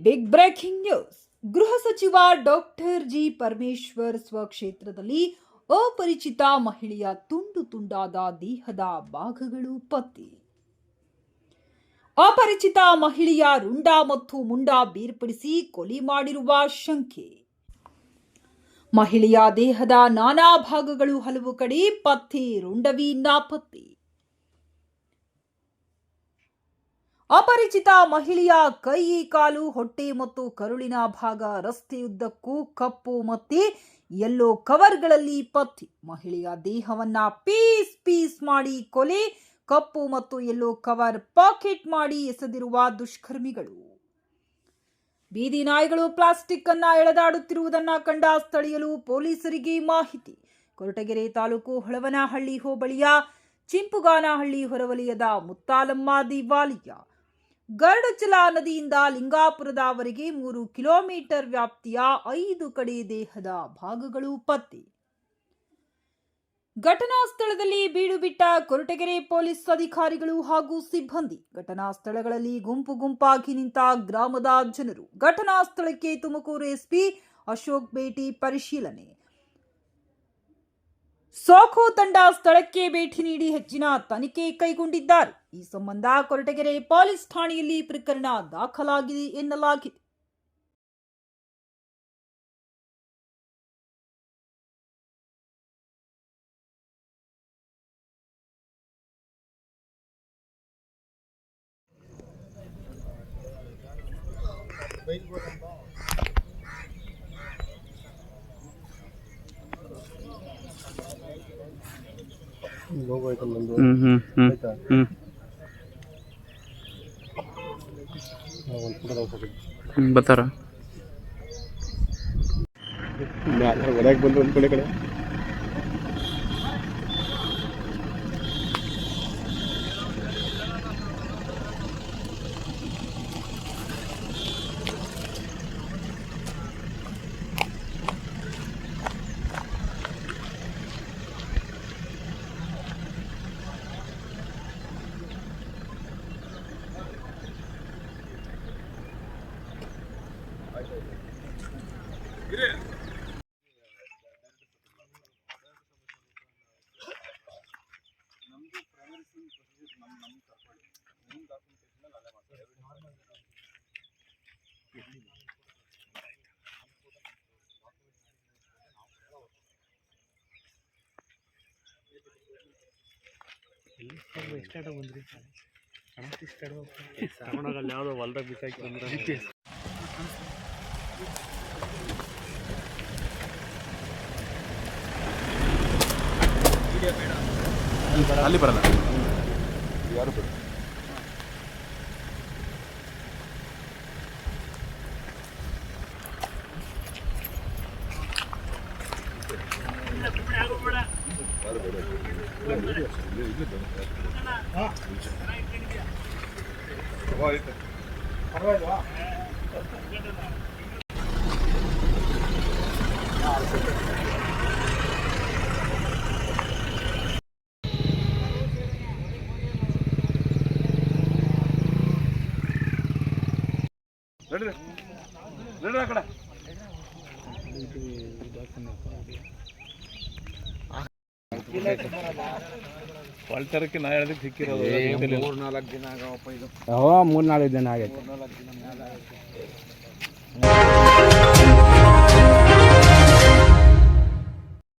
Big breaking news. ಗೃಹ ಸಚಿವ doctor G Parameshwar ಸ್ವಕ್ಷೇತ್ರದಲ್ಲಿ ಅಪರಿಚಿತ ಮಹಿಳೆಯ ತುಂಡು ತುಂಡಾದ ದೇಹದ ಭಾಗಗಳು ಪತ್ತೆ. ಅಪರಿಚಿತ ಮಹಿಳೆಯ ರುಂಡ ಮತ್ತು ಮುಂಡ ಬೇರ್ಪಡಿಸಿ ಕೊಲೆ ಮಾಡಿರುವ ಶಂಕೆ. ಮಹಿಳೆಯ ದೇಹದ ನಾನಾ ಭಾಗಗಳು ಹಲವು ಕಡೆ ಪತ್ತೆ, ರುಂಡವಿ ನಾಪತ್ತೆ. ಅಪರಿಚಿತ ಮಹಿಳೆಯ ಕೈ, ಕಾಲು, ಹೊಟ್ಟೆ ಮತ್ತು ಕರುಳಿನ ಭಾಗ ರಸ್ತೆಯುದ್ದಕ್ಕೂ ಕಪ್ಪು ಮತ್ತು ಯೆಲ್ಲೋ ಕವರ್ಗಳಲ್ಲಿ ಪತ್ತೆ. ಮಹಿಳೆಯ ದೇಹವನ್ನ ಪೀಸ್ ಮಾಡಿ ಕೊಲೆ, ಕಪ್ಪು ಮತ್ತು ಯೆಲ್ಲೋ ಕವರ್ ಪಾಕೆಟ್ ಮಾಡಿ ಎಸೆದಿರುವ ದುಷ್ಕರ್ಮಿಗಳು. ಬೀದಿ ನಾಯಿಗಳು ಪ್ಲಾಸ್ಟಿಕ್ ಅನ್ನ ಎಳೆದಾಡುತ್ತಿರುವುದನ್ನು ಕಂಡ ಸ್ಥಳೀಯರು ಪೊಲೀಸರಿಗೆ ಮಾಹಿತಿ. ಕೊರಟಗೆರೆ ತಾಲೂಕು ಹೊಳವನಹಳ್ಳಿ ಹೋಬಳಿಯ ಚಿಂಪುಗಾನಹಳ್ಳಿ ಹೊರವಲಯದ ಮುತ್ತಾಲಮ್ಮ ದೇವಾಲಯ, ಗರುಡಚಲ ನದಿಯಿಂದ ಲಿಂಗಾಪುರದವರೆಗೆ 3 ಕಿಲೋಮೀಟರ್ ವ್ಯಾಪ್ತಿಯ 5 ಕಡೆ ದೇಹದ ಭಾಗಗಳು ಪತ್ತೆ. ಘಟನಾ ಸ್ಥಳದಲ್ಲಿ ಬೀಡು ಬಿಟ್ಟ ಕೊರಟಗೆರೆ ಪೊಲೀಸ್ ಅಧಿಕಾರಿಗಳು ಹಾಗೂ ಸಿಬ್ಬಂದಿ. ಘಟನಾ ಸ್ಥಳಗಳಲ್ಲಿ ಗುಂಪಾಗಿ ನಿಂತ ಗ್ರಾಮದ ಜನರು. ಘಟನಾ ಸ್ಥಳಕ್ಕೆ ತುಮಕೂರು ಎಸ್ಪಿ ಅಶೋಕ್ ಭೇಟಿ ಪರಿಶೀಲನೆ. ಸಾಕೋ ತಂಡ ಸ್ಥಳಕ್ಕೆ ಭೇಟಿ ನೀಡಿ ಹೆಚ್ಚಿನ ತನಿಖೆ ಕೈಗೊಂಡಿದ್ದಾರೆ. ಈ ಸಂಬಂಧ ಕೊರಟಗೆರೆ ಪೊಲೀಸ್ ಠಾಣೆಯಲ್ಲಿ ಪ್ರಕರಣ ದಾಖಲಾಗಿದೆ ಎನ್ನಲಾಗಿದೆ. ಬತ್ತಾರ ಬಂದು ಒಂದು ಕಡೆ ಯಾವುದೋ ಹೊಲ್ದಾಗ ಬಿಸಾಕಿ ಬಂದ್ರೆ ಅಲ್ಲಿ ಬರಲ್ಲ, ಯಾರು ಬರಲ್ಲ. ನಡ್ರಿ ಆ ಕಡೆ. ವಾಲ್ಟರ್ಕ್ಕೆ ನಾ ಹೇಳೋದಕ್ಕೆ ಸಿಕ್ಕಿರೋದು 3-4 ದಿನ ಆಗವಪ್ಪ ಇದು. 3-4 ದಿನ ಆಗೈತೆ.